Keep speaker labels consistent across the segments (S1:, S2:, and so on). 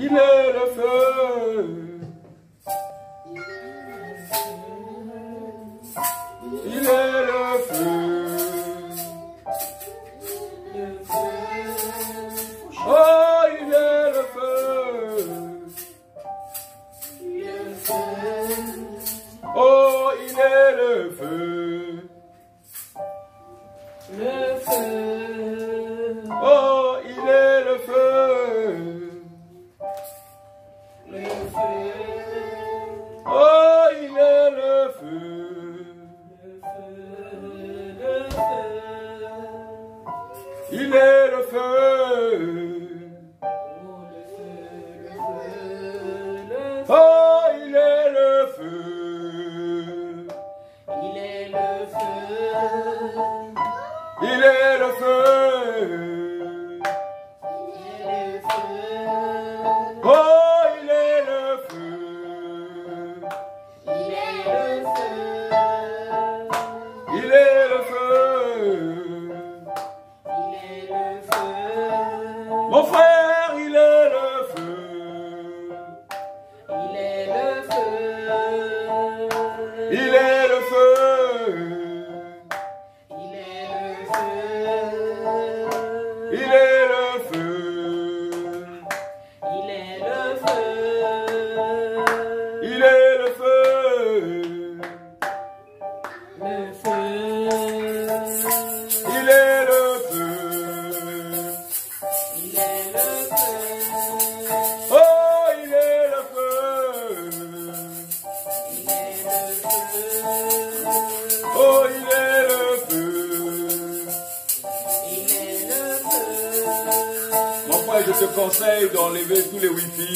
S1: Il est le feu. Il est le feu. Oh, il est le feu. Oh, il est le feu.
S2: Le feu.
S1: Oh, il est le feu.
S2: Le feu.
S1: Oh, il est le feu. Il est le feu. Oh, il est le feu.
S2: Il est le feu.
S1: Il est le feu. Oh, il est le feu. Il est le feu. Mon frère, il est le feu.
S2: Il est le feu.
S1: Il est le feu.
S2: Il est le feu.
S1: Il est le feu.
S2: Il est le feu.
S1: Il est le feu.
S2: Le feu.
S1: Il est le feu.
S2: Il est le feu.
S1: Oh, il est le feu.
S2: Il est le feu.
S1: Oh, il est le feu.
S2: Il est le feu.
S1: Mon frère, je te conseille d'enlever tous les Wi-Fi.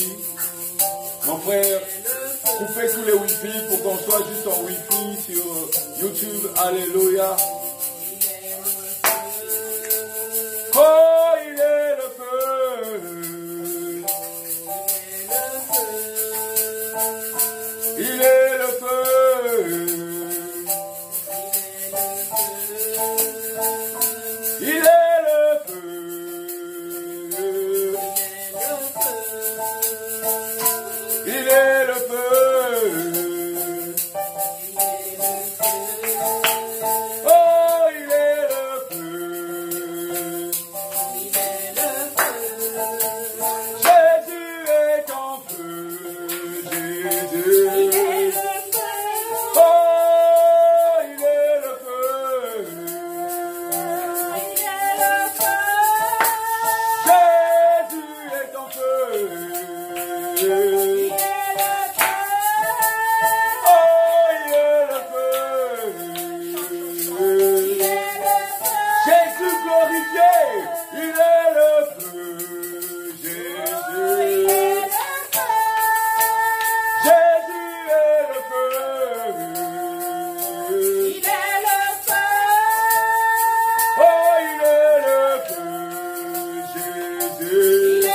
S1: Mon frère, coupez tous les Wi-Fi pour qu'on soit juste en Wi-Fi sur YouTube. Alléluia. Oh, il est le feu. Il est le feu. Il est le feu. Il est le feu. Oh, il est le feu. Jésus est en feu. Jésus. Oh, il est le feu. Jésus est en feu. Oh, il est le feu. Jésus glorifié, il est le feu. Jésus. Jésus est le feu. Oh, il est le feu. Jésus.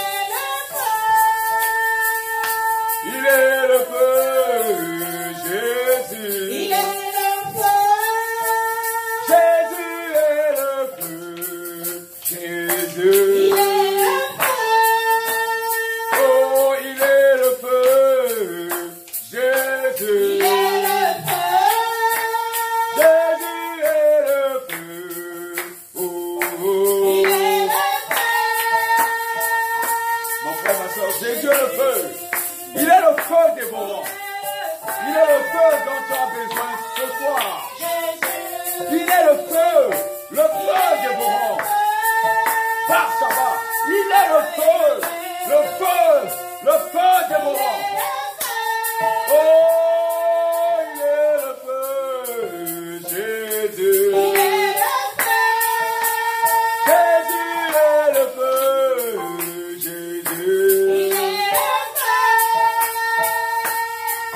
S1: Il est le feu. Jésus. Jésus est le feu. Jésus. Oh, il est le feu. Jésus. Jésus est le feu. Oh, oh. Mon frère, ma soeur, Jésus est le feu. Il est le feu dévorant. Il est le feu dont tu as besoin ce soir. Il est le feu dévorant. Par Shabbat, il est le feu dévorant. Oh, il est le feu, Jésus. Jésus est le feu, Jésus.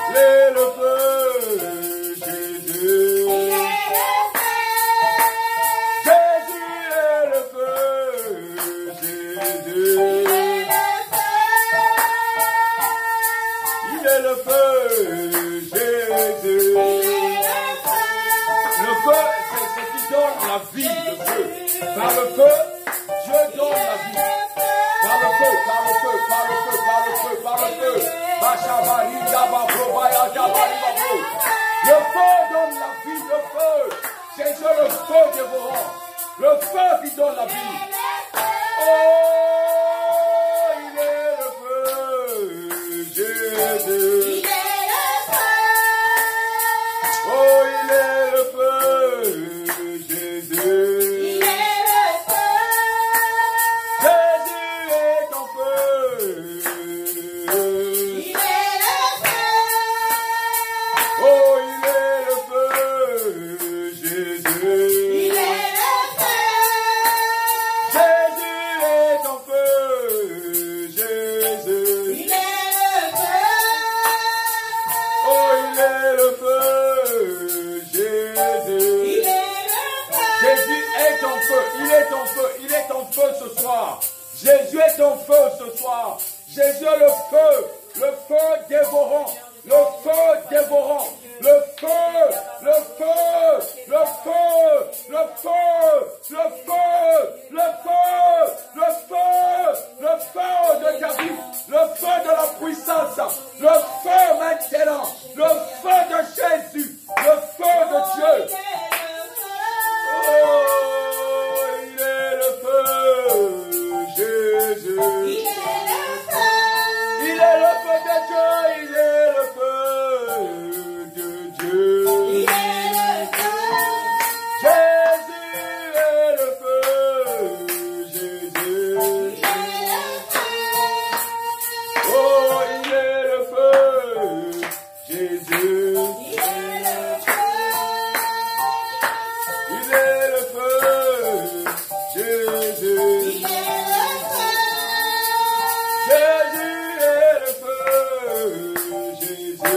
S1: Il est le feu, Jésus. Jésus est le feu, Jésus. Il est le feu, Jésus. Le feu, c'est ce qui donne la vie, le feu. Par le feu, Dieu donne la vie. Par le feu, par le feu, par le feu, par le feu, par le feu. Le feu donne la vie, le feu. Jésus, le feu dévorant. Le feu qui donne la vie. Oh, il est le feu, Jésus. Oh, il est le feu, Jésus. Jésus est en feu. Oh, il est le feu, Jésus. Jésus est en feu, Jésus. Oh, il est le feu, Jésus. Jésus est en feu, il est en feu, il est en feu ce soir. Jésus est en feu ce soir. Jésus est le feu dévorant, le feu dévorant, le feu, le feu, le feu, le feu, le feu, le feu, le feu, le feu de David, le feu de la puissance, le feu maintenant, le feu de Jésus, le feu de Dieu. Oh, il est le feu, Jésus. Il est le feu de Dieu, il est le feu de Dieu. Jésus est le feu, Jésus. Oh, il est le feu, Jésus. Il est le feu, Jésus. Jésus est le feu, Jésus.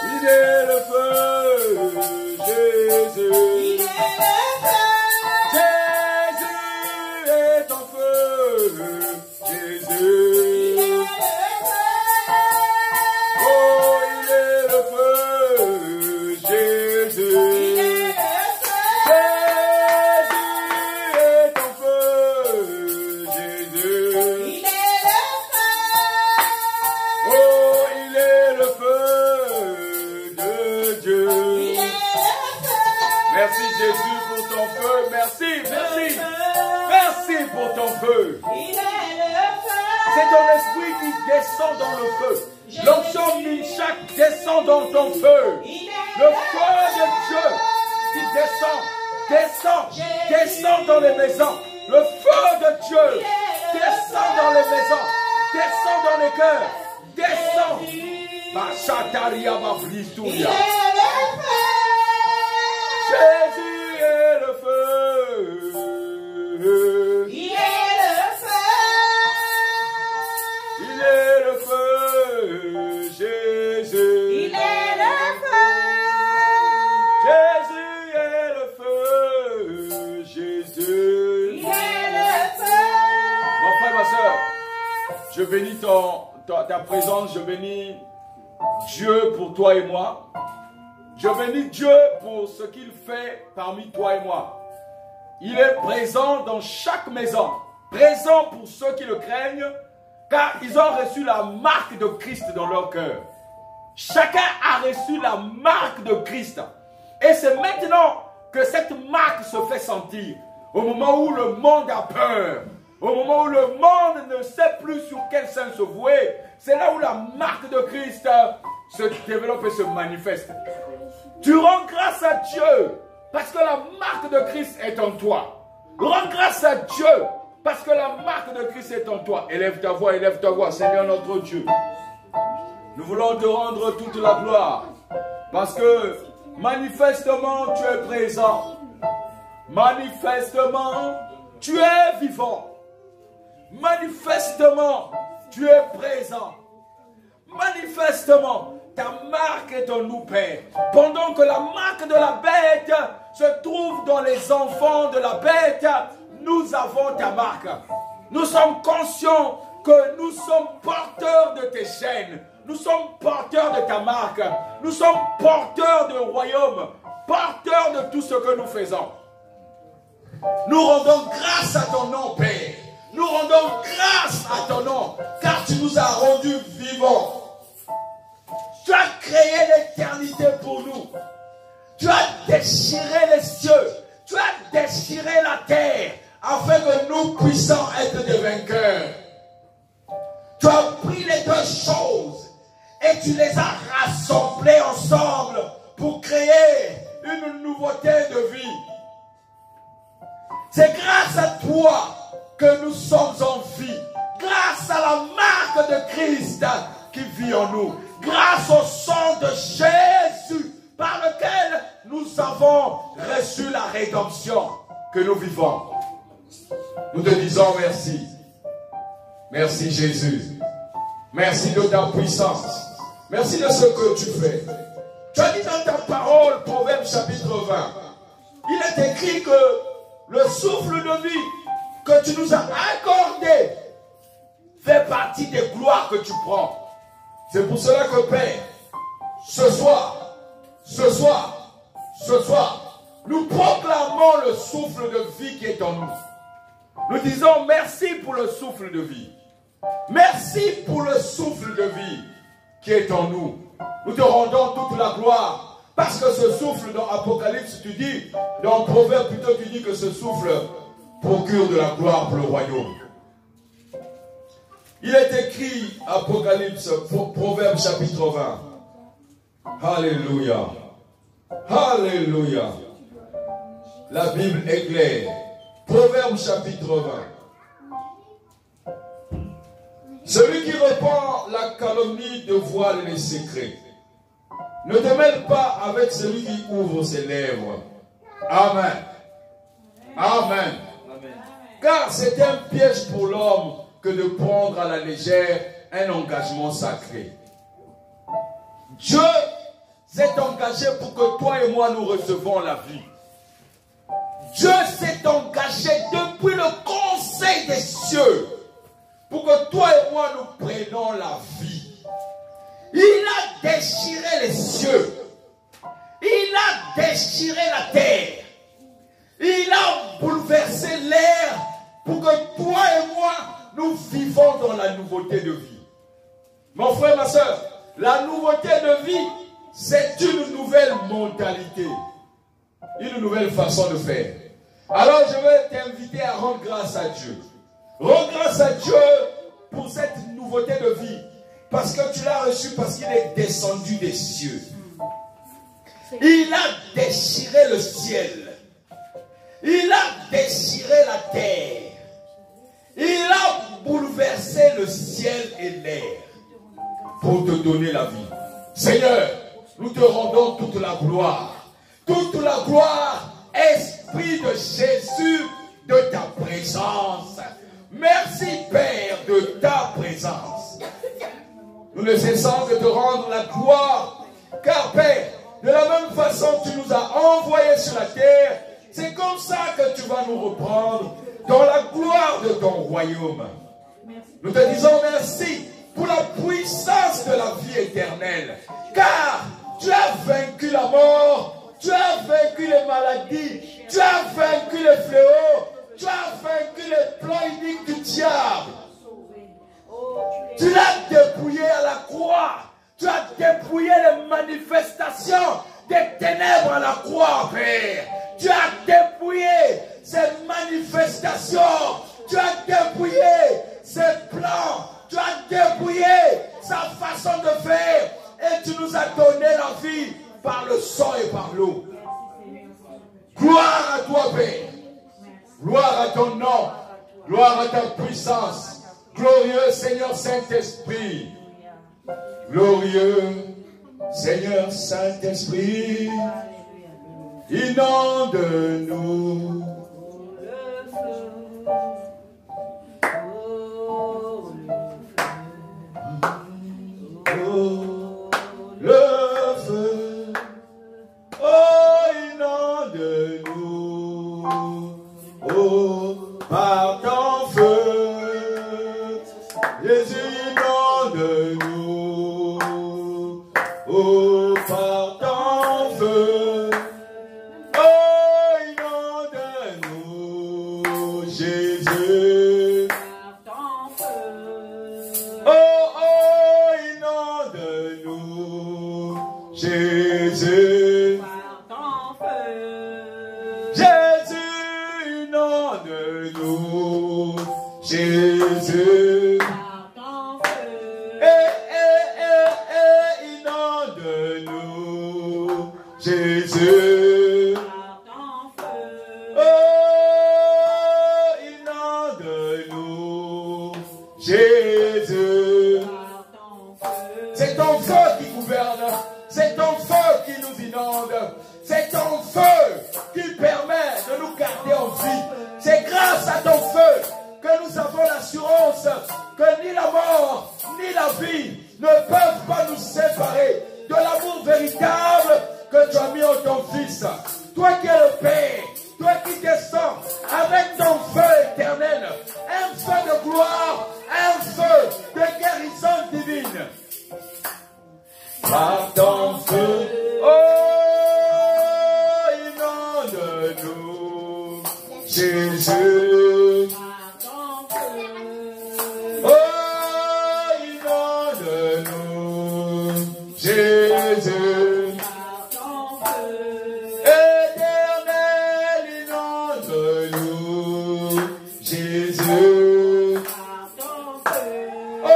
S1: Il est le feu, Jésus. Jésus est en feu, Jésus. Oh, il est le feu, Jésus. Jésus est en feu, Jésus. Oh, il est le feu de Dieu. Merci Jésus pour ton feu. Merci, merci. Merci pour ton feu. C'est ton esprit qui descend dans le feu. L'onction Minchak descend dans ton feu. Le feu de Dieu qui descend dans les maisons. Le feu de Dieu descend dans les maisons, descend dans les cœurs, descend. Bachataria Babrituria. Jésus est le feu. Il est le feu, Jésus. Jésus est le feu, Jésus. Mon frère, ma soeur, je bénis ta présence, je bénis Dieu pour toi et moi. Je bénis Dieu pour ce qu'il fait parmi toi et moi. Il est présent dans chaque maison, présent pour ceux qui le craignent, car ils ont reçu la marque de Christ dans leur cœur. Chacun a reçu la marque de Christ. Et c'est maintenant que cette marque se fait sentir. Au moment où le monde a peur, au moment où le monde ne sait plus sur quel sein se vouer, c'est là où la marque de Christ se développe et se manifeste. Tu rends grâce à Dieu parce que la marque de Christ est en toi. Rends grâce à Dieu parce que la marque de Christ est en toi. Élève ta voix, Seigneur notre Dieu. Nous voulons te rendre toute la gloire parce que manifestement tu es présent. Manifestement tu es vivant. Manifestement tu es présent. Manifestement ta marque est en nous, Père. Pendant que la marque de la bête se trouve dans les enfants de la bête, nous avons ta marque. Nous sommes conscients que nous sommes porteurs de tes chaînes. Nous sommes porteurs de ta marque. Nous sommes porteurs du royaume. Porteurs de tout ce que nous faisons. Nous rendons grâce à ton nom, Père. Nous rendons grâce à ton nom, car tu nous as rendus vivants. Tu as créé l'éternité pour nous. Tu as déchiré les cieux. Tu as déchiré la terre, afin que nous puissions être des vainqueurs. Tu as pris les deux choses et tu les as rassemblées ensemble pour créer une nouveauté de vie. C'est grâce à toi que nous sommes en vie. Grâce à la marque de Christ qui vit en nous. Grâce au sang de Jésus par lequel nous avons reçu la rédemption que nous vivons. Nous te disons merci. Merci Jésus. Merci de ta puissance. Merci de ce que tu fais. Tu as dit dans ta parole, Proverbe chapitre 20, il est écrit que le souffle de vie que tu nous as accordé fait partie des gloires que tu prends. C'est pour cela que Père, ce soir, nous proclamons le souffle de vie qui est en nous. Nous disons merci pour le souffle de vie. Merci pour le souffle de vie qui est en nous. Nous te rendons toute la gloire. Parce que ce souffle dans Apocalypse, tu dis, dans Proverbe plutôt, tu dis que ce souffle procure de la gloire pour le royaume. Il est écrit, Apocalypse, Proverbe chapitre 20. Alléluia. Alléluia. La Bible est claire. Proverbe chapitre 20. Celui qui répand la calomnie dévoile les secrets. Ne te mêle pas avec celui qui ouvre ses lèvres. Amen. Amen. Car c'est un piège pour l'homme que de prendre à la légère un engagement sacré. Dieu s'est engagé pour que toi et moi nous recevons la vie. Dieu s'est engagé depuis le conseil des cieux pour que toi et moi nous prenions la vie. Il a déchiré les cieux. Il a déchiré la terre. Il a bouleversé l'air pour que toi et moi nous vivons dans la nouveauté de vie. Mon frère, ma soeur, la nouveauté de vie, c'est une nouvelle mentalité. Une nouvelle façon de faire. Alors je vais t'inviter à rendre grâce à Dieu. Rends grâce à Dieu pour cette nouveauté de vie. Parce que tu l'as reçu parce qu'il est descendu des cieux. Il a déchiré le ciel. Il a déchiré la terre. Il a bouleversé le ciel et l'air pour te donner la vie. Seigneur, nous te rendons toute la gloire. Toute la gloire, Esprit de Jésus, de ta présence. Merci Père de ta présence. Nous ne cessons de te rendre la gloire, car Père, de la même façon que tu nous as envoyés sur la terre, c'est comme ça que tu vas nous reprendre dans la gloire de ton royaume. Nous te disons merci pour la puissance de la vie éternelle, car tu as vaincu la mort, tu as vaincu les maladies, tu as vaincu les fléaux, tu as vaincu les plans iniques du diable. Tu l'as dépouillé à la croix. Tu as dépouillé les manifestations des ténèbres à la croix, Père. Tu as dépouillé ces manifestations. Tu as dépouillé ses plans. Tu as dépouillé sa façon de faire. Et tu nous as donné la vie par le sang et par l'eau. Gloire à toi, Père. Gloire à ton nom. Gloire à ta puissance. Glorieux Seigneur Saint-Esprit. Glorieux Seigneur Saint-Esprit. Inonde-nous. Le feu. Oh, inonde-nous. Oh, par ton feu. Jésus, inonde-nous, oh, par ton feu, oh, inonde-nous. Jésus.
S2: Par ton feu.
S1: Oh, oh, inonde-nous, Jésus.
S2: Par ton feu.
S1: Jésus, inonde-nous, Jésus.
S2: Par ton feu.
S1: Inonde-nous, Jésus.
S2: Par ton feu.
S1: Oh, inonde-nous, Jésus.
S2: Par ton feu.
S1: C'est ton feu qui gouverne, c'est ton feu qui nous inonde, c'est ton feu qui permet de nous garder en vie. C'est grâce à ton feu que nous avons l'assurance que ni la mort ni la vie ne peuvent pas nous séparer de l'amour véritable que tu as mis en ton Fils. Toi qui es le Père, toi qui descends avec ton feu éternel, un feu de gloire, un feu de guérison divine. Par ton feu, oh, inonde-nous, Jésus.
S2: Par ton feu.
S1: Oh, inonde-nous, Jésus.
S2: Par ton feu.
S1: Éternel, inonde-nous, Jésus.
S2: Par ton feu.
S1: Oh, oh,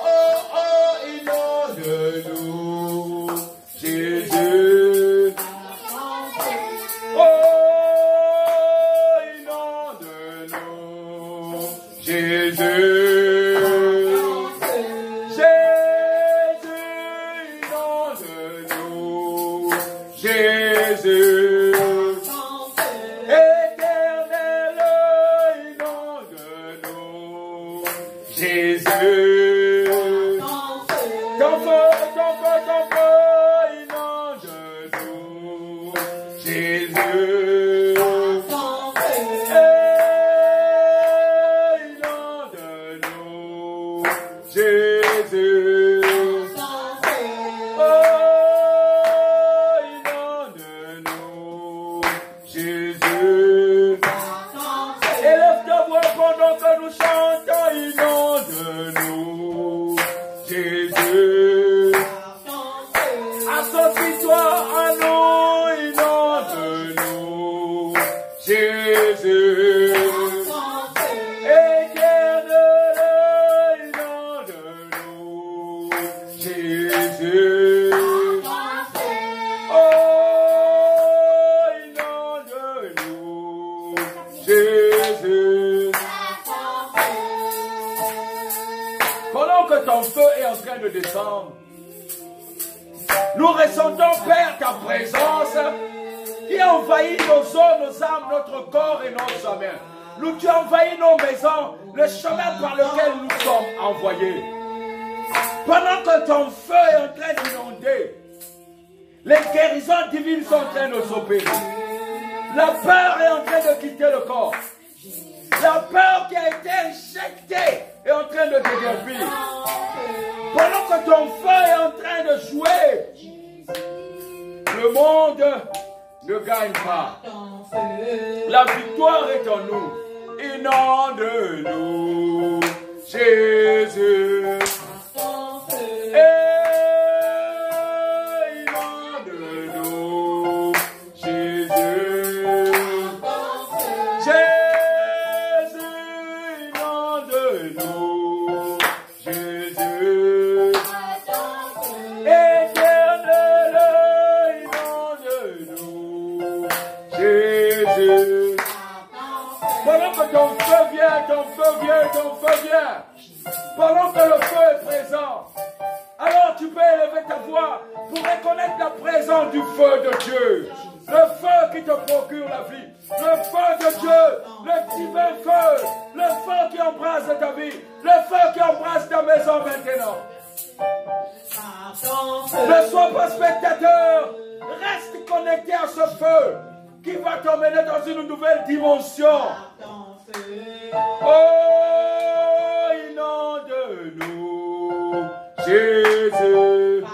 S1: oh, oh, inonde-nous, Jésus.
S2: Par ton feu.
S1: Oh, inonde-nous, Jésus. Jésus, éternel, inonde-nous, Jésus, ton feu, inonde-nous, Jésus, inonde-nous, Jésus. Jésus, élève ta voix pendant que nous chantons, inonde-nous, Jésus, associe-toi à nous, inonde-nous, Jésus, éternel, inonde-nous, Jésus, Jésus. Pendant que ton feu est en train de descendre, nous ressentons, Père, ta présence qui envahit nos os, nos âmes, notre corps et nos âmes. Nous, tu envahis nos maisons, le chemin par lequel nous sommes envoyés. Pendant que ton feu est en train d'inonder, les guérisons divines sont en train de s'opérer. La peur est en train de quitter le corps. La peur qui a été injectée est en train de déguerpir. Pendant que ton feu est en train de jouer, le monde ne gagne pas. La victoire est en nous. Inonde-nous, Jésus. Inonde-nous, Jésus. Inonde-nous, Jésus. Éternel, inonde-nous, Jésus. Pendant que ton feu vient, ton feu vient, ton feu vient. Pendant que le feu est présent, alors tu peux élever ta voix pour reconnaître la présence du feu de Dieu. Le feu qui te procure la vie. Le feu de Dieu. Le divin feu. Le feu qui embrasse ta vie. Le feu qui embrasse ta maison maintenant. Ne sois pas spectateur. Reste connecté à ce feu qui va t'emmener dans une nouvelle dimension. Oh, inonde-nous, Jésus.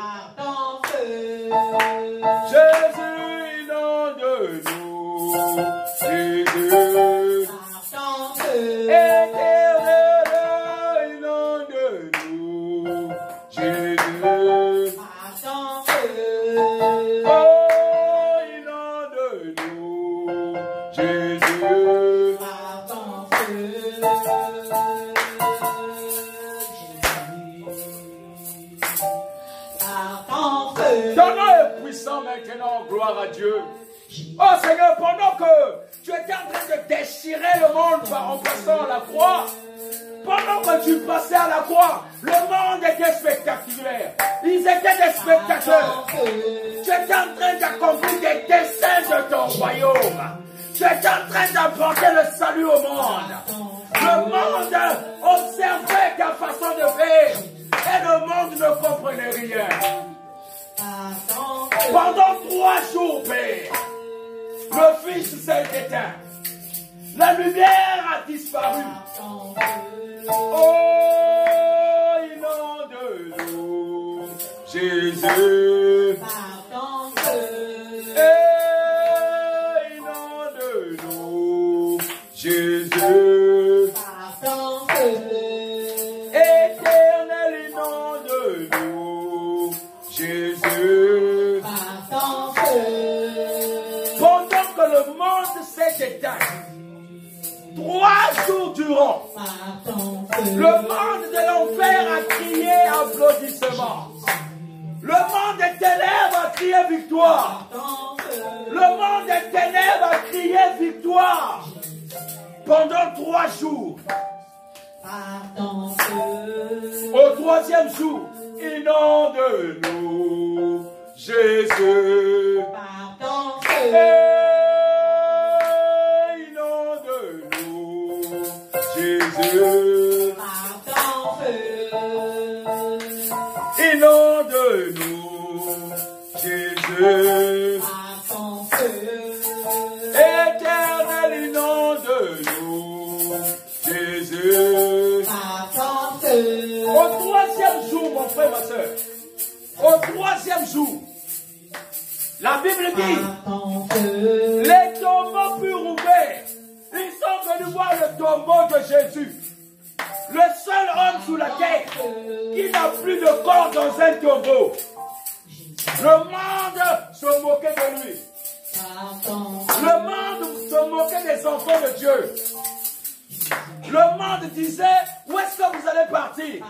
S1: Jésus, inonde-nous, Jésus. Oh, gloire à Dieu. Oh Seigneur, pendant que tu étais en train de déchirer le monde en passant à la croix, pendant que tu passais à la croix, le monde était spectaculaire. Ils étaient des spectateurs. Tu étais en train d'accomplir des desseins de ton royaume. Tu étais en train d'apporter le salut au monde. Le monde observait ta façon de faire. Et le monde ne comprenait rien. Pendant 3 jours, Père, le Fils s'est éteint. La lumière a disparu. Oh, inonde-nous, Jésus. Inonde-nous, Jésus. Éternel, inonde-nous, Jésus. Pendant que le monde s'est éteint, 3 jours durant, le monde de l'enfer a crié applaudissement. Le monde des ténèbres a crié victoire. Le monde des ténèbres a crié victoire. Pendant 3 jours. Au 3e jour, inonde-nous, Jésus. Inonde-nous, Jésus. Inonde-nous, Jésus. Éternel, inonde-nous, Jésus. Au 3e jour, mon frère, ma soeur, au 3e jour, la Bible dit, les tombeaux furent ouverts. Ils sont venus voir le tombeau de Jésus. Le seul homme sous la terre qui n'a plus de corps dans un tombeau. Le monde se moquait de lui. Le monde se moquait des enfants de Dieu. Le monde disait, où est-ce que vous allez partir?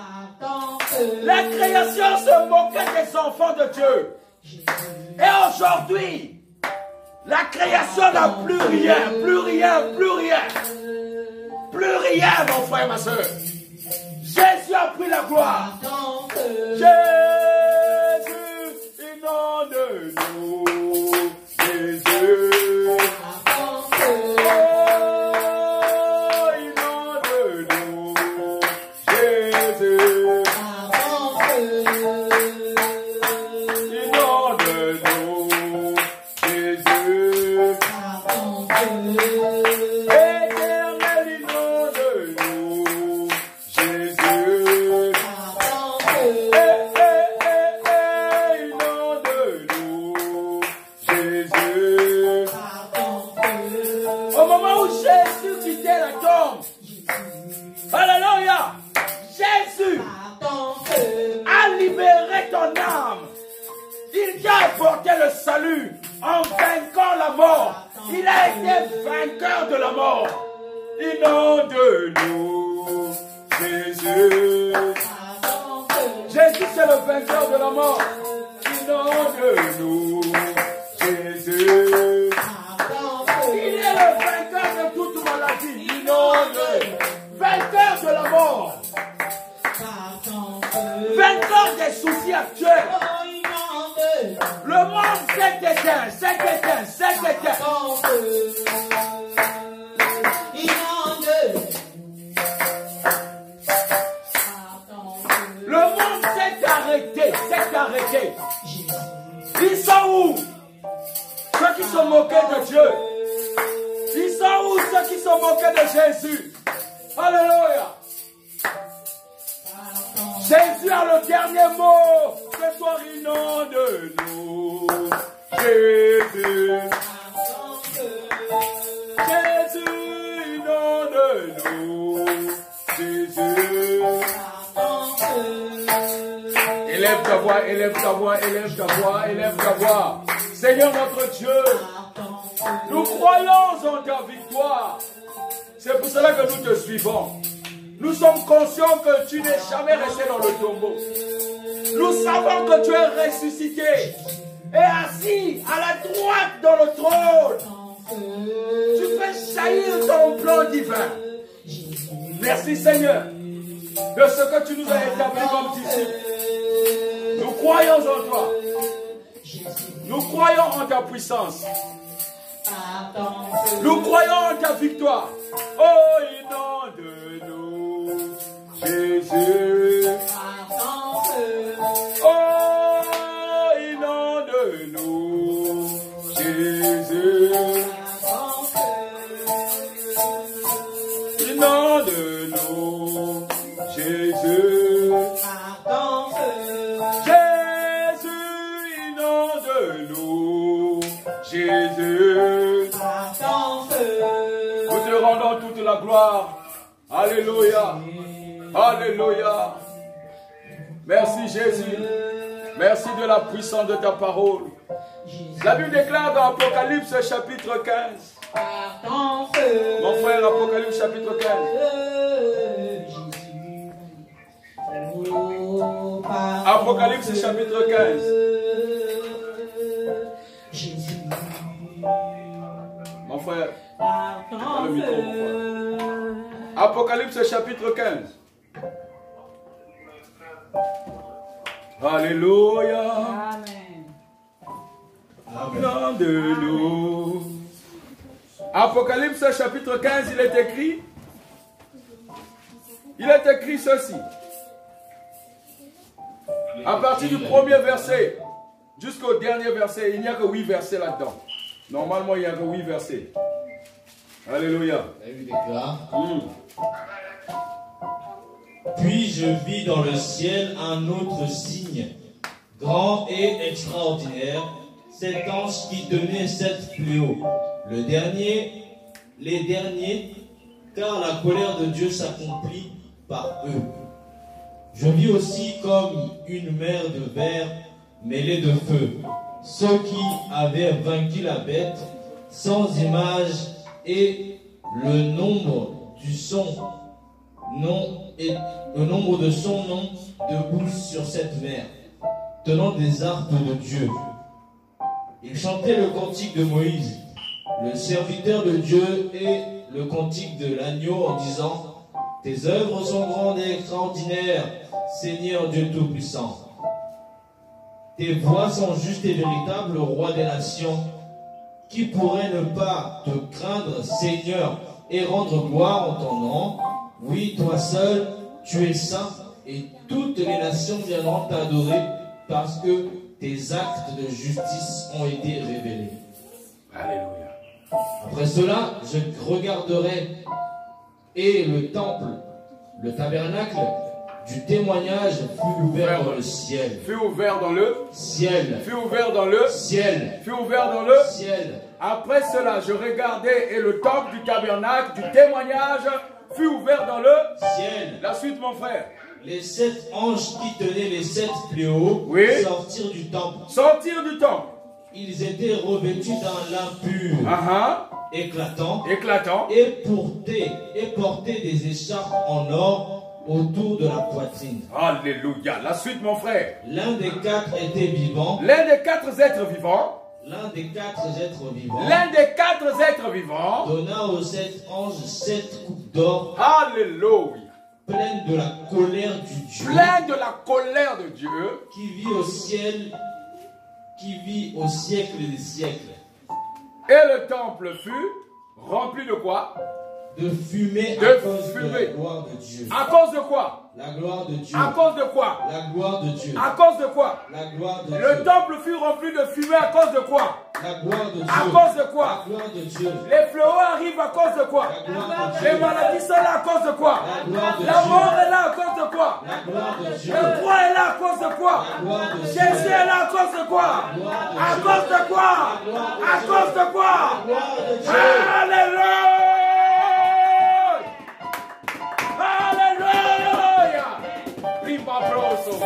S1: La création se moquait des enfants de Dieu. Et aujourd'hui, la création n'a plus rien, plus rien, plus rien. Plus rien, mon frère, ma soeur. Jésus a pris la gloire. Jésus, inonde-nous. Jésus. Seigneur notre Dieu, nous croyons en ta victoire. C'est pour cela que nous te suivons. Nous sommes conscients que tu n'es jamais resté dans le tombeau. Nous savons que tu es ressuscité. est assis à la droite dans le trône. Tu fais jaillir ton plan divin. Merci Seigneur de ce que tu nous as établi comme disciples. Nous croyons en toi. Nous croyons en ta puissance. Nous croyons en ta victoire. Oh, inonde-nous, Jésus. Oh, inonde-nous, Jésus. Inonde-nous, Jésus. Jésus, inonde-nous, Jésus. Nous te rendons toute la gloire. Alléluia. Alléluia. Merci Jésus. Merci de la puissance de ta parole. La Bible déclare dans Apocalypse chapitre 15. Mon frère, Apocalypse chapitre 15. Apocalypse chapitre 15. Mon frère, dans le micro, mon frère. Apocalypse chapitre 15. Alléluia. Amen. De nous. Apocalypse chapitre 15, il est écrit ceci. À partir du premier verset jusqu'au dernier verset, il n'y a que 8 versets là-dedans. Normalement, il n'y a que 8 versets. Alléluia.
S3: Puis je vis dans le ciel un autre signe, grand et extraordinaire, cet ange qui tenait 7 fléaux. Les derniers, car la colère de Dieu s'accomplit par eux. Je vis aussi comme une mer de verre mêlée de feu, ceux qui avaient vaincu la bête sans image et le nombre de son nom debout sur cette mer, tenant des harpes de Dieu. Ils chantaient le cantique de Moïse, le serviteur de Dieu, et le cantique de l'agneau en disant: tes œuvres sont grandes et extraordinaires, Seigneur Dieu Tout-Puissant. Tes voies sont justes et véritables, roi des nations. Qui pourrait ne pas te craindre, Seigneur, et rendre gloire en ton nom? Oui, toi seul, tu es saint, et toutes les nations viendront t'adorer, parce que tes actes de justice ont été révélés.
S1: Alléluia.
S3: Après cela, je regarderai, et le temple, le tabernacle du témoignage fut ouvert dans le ciel.
S1: Fut ouvert dans le
S3: ciel.
S1: Fut ouvert dans le
S3: ciel.
S1: Fut ouvert dans le
S3: ciel.
S1: Après cela, je regardais, et le temple du tabernacle du témoignage fut ouvert dans le
S3: ciel.
S1: La suite, mon frère.
S3: Les 7 anges qui tenaient les 7 fléaux,
S1: oui,
S3: sortirent du temple.
S1: Sortirent du temple.
S3: Ils étaient revêtus d'un lin pur, éclatant, et portaient des écharpes en or autour de la poitrine.
S1: Alléluia. La suite, mon frère.
S3: L'un des 4 était vivant.
S1: L'un des 4 êtres vivants.
S3: L'un des 4 êtres vivants.
S1: L'un des 4 êtres vivants.
S3: Donna aux 7 anges 7 coupes d'or.
S1: Alléluia.
S3: Pleine de la colère du Dieu.
S1: Pleine de la colère de Dieu.
S3: Qui vit au ciel, qui vit au siècle des siècles.
S1: Et le temple fut rempli de quoi?
S3: De fumée
S1: de
S3: à cause
S1: fumée.
S3: de la gloire de Dieu.
S1: À cause de quoi?
S3: La gloire de Dieu.
S1: À cause de quoi?
S3: La gloire de Dieu.
S1: À cause de quoi?
S3: La gloire de Dieu.
S1: Le temple fut rempli de fumée à cause de quoi?
S3: La gloire de Dieu.
S1: À cause de quoi?
S3: La gloire de Dieu.
S1: Les fléaux arrivent à cause de quoi?
S3: La gloire de Dieu.
S1: Les maladies sont là à cause de quoi?
S3: La gloire de
S1: La
S3: Dieu.
S1: mort est là à cause de quoi?
S3: La gloire de Dieu.
S1: Le croix est là à cause de quoi?
S3: La gloire de Dieu.
S1: Jésus est là à cause de quoi? À cause de quoi? À cause de quoi?
S3: La gloire de Dieu.
S1: Alléluia! Alléluia! Viva Broso!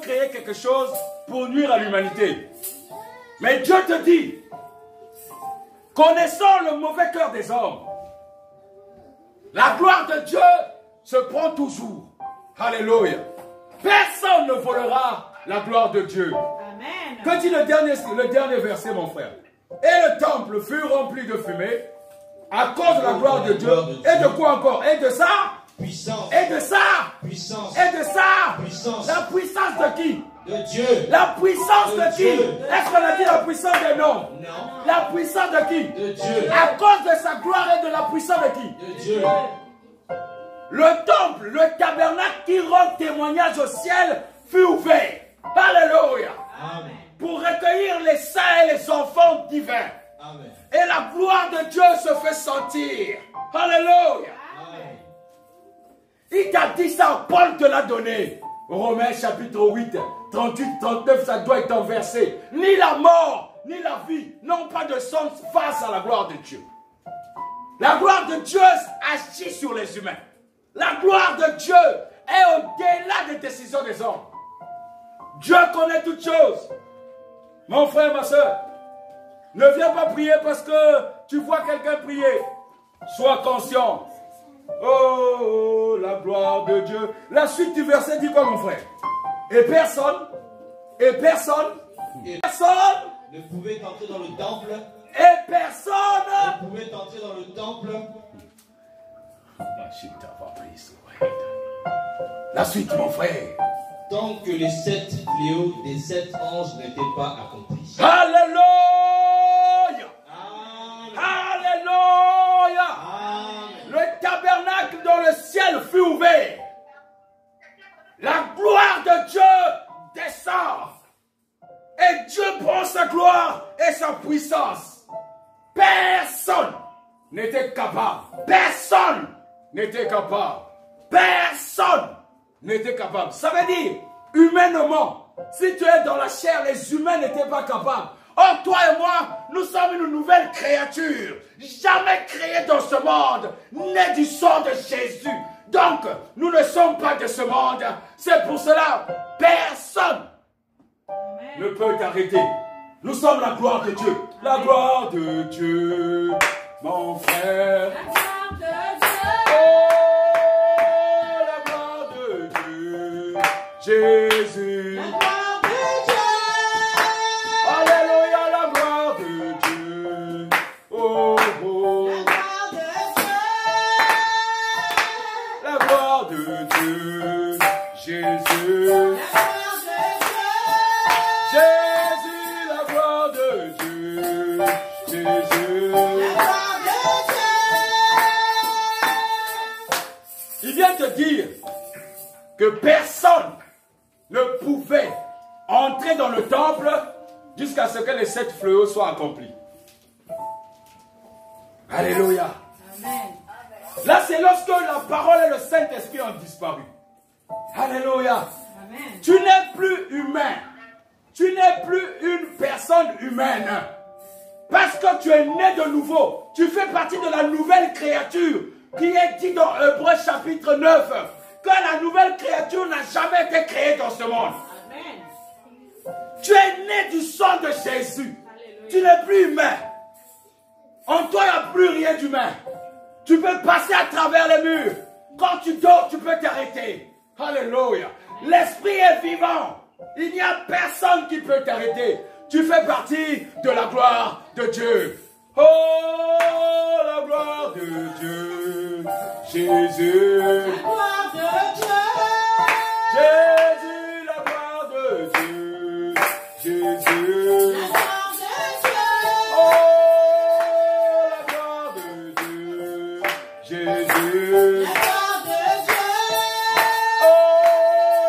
S1: créé quelque chose pour nuire à l'humanité. Mais Dieu te dit, connaissant le mauvais cœur des hommes, la gloire de Dieu se prend toujours. Alléluia. Personne ne volera la gloire de Dieu.
S2: Amen.
S1: Que dit le dernier verset, mon frère? Et le temple fut rempli de fumée à cause de la gloire de Dieu. Et de quoi encore? Et de ça?
S3: Puissance.
S1: Et de ça?
S3: Puissance.
S1: Et de ça?
S3: Puissance.
S1: La puissance de qui?
S3: De Dieu.
S1: La puissance de qui?
S3: Dieu.
S1: Est-ce qu'on a dit la puissance des noms?
S3: Non.
S1: La puissance de qui?
S3: De Dieu.
S1: À cause de sa gloire et de la puissance de qui?
S3: De Dieu.
S1: Le temple, le tabernacle qui rend témoignage au ciel fut ouvert. Alléluia.
S3: Amen.
S1: Pour recueillir les saints et les enfants divins.
S3: Amen.
S1: Et la gloire de Dieu se fait sentir. Alléluia.
S3: Amen.
S1: Il t'a dit ça, Paul te l'a donné. Romains chapitre 8, 38, 39, ça doit être en verset. Ni la mort, ni la vie n'ont pas de sens face à la gloire de Dieu. La gloire de Dieu agit sur les humains. La gloire de Dieu est au-delà des décisions des hommes. Dieu connaît toutes choses. Mon frère, ma soeur, ne viens pas prier parce que tu vois quelqu'un prier. Sois conscient. Oh, la gloire de Dieu. La suite du verset dit quoi, mon frère? Et personne
S3: ne pouvait entrer dans le temple.
S1: Et personne
S3: Ne pouvait entrer dans le temple.
S1: La suite, mon frère.
S3: Tant que les 7 fléaux des 7 anges n'étaient pas accomplis.
S1: Alléluia.
S3: Amen.
S1: Alléluia.
S3: Amen.
S1: Le tabernacle dans le ciel fut ouvert. La gloire de Dieu descend. Et Dieu prend sa gloire et sa puissance. Personne n'était capable. Personne n'était capable. Personne n'était capable. Ça veut dire, humainement, si tu es dans la chair, les humains n'étaient pas capables. Or, toi et moi, nous sommes une nouvelle créature, jamais créée dans ce monde, née du sang de Jésus. Donc, nous ne sommes pas de ce monde. C'est pour cela, personne ne peut t'arrêter. Nous sommes la gloire de Dieu. La gloire de Dieu, mon frère.
S2: La gloire de Dieu.
S1: Oh, la gloire de Dieu, Jésus.
S2: La gloire de Dieu.
S1: Alléluia, la gloire de Dieu. Oh, oh.
S2: La gloire de Dieu.
S1: La gloire de Dieu, Jésus. Jésus, la gloire de Dieu, Jésus. Il vient te dire que personne ne pouvait entrer dans le temple jusqu'à ce que les 7 fléaux soient accomplis. Alléluia.
S2: Amen.
S1: Là, c'est lorsque la parole et le Saint-Esprit ont disparu. Alléluia.
S2: Amen.
S1: Tu n'es plus humain. Tu n'es plus une personne humaine. Parce que tu es né de nouveau. Tu fais partie de la nouvelle créature qui est dit dans Hébreux chapitre 9 que la nouvelle créature n'a jamais été créée dans ce monde.
S2: Amen.
S1: Tu es né du sang de Jésus.
S2: Alléluia.
S1: Tu n'es plus humain. En toi, il n'y a plus rien d'humain. Tu peux passer à travers les murs. Quand tu dors, tu peux t'arrêter. Alléluia. L'esprit est vivant. Il n'y a personne qui peut t'arrêter. Tu fais partie de la gloire de Dieu. Oh, la gloire de Dieu, Jésus.
S2: La gloire de Dieu.
S1: Jésus, la gloire de Dieu, Jésus.
S2: La gloire de Dieu.
S1: Oh, la gloire de Dieu, Jésus.
S2: La gloire de Dieu.
S1: Oh,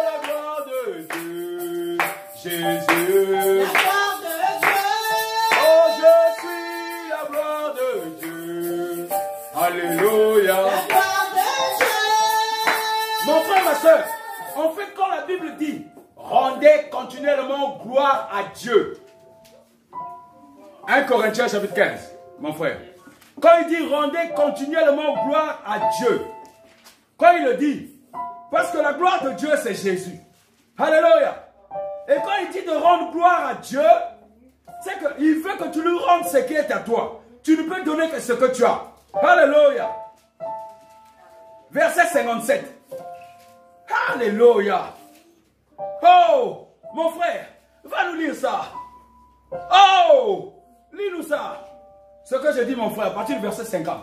S1: la gloire de Dieu, Jésus.
S2: La gloire de Dieu.
S1: Oh, je suis la gloire de Dieu. Alléluia.
S2: La gloire de Dieu.
S1: Mon frère, ma soeur, en fait, quand la Bible dit rendez continuellement gloire à Dieu, 1 Corinthiens chapitre 15, mon frère, quand il dit rendez continuellement gloire à Dieu, quand il le dit, parce que la gloire de Dieu c'est Jésus. Alléluia. Et quand il dit de rendre gloire à Dieu, c'est qu'il veut que tu lui rendes ce qui est à toi. Tu ne peux donner que ce que tu as. Alléluia. Verset 57. Alléluia. Oh, mon frère, va nous lire ça. Oh, lis-nous ça. Ce que je dis, mon frère, à partir du verset 50.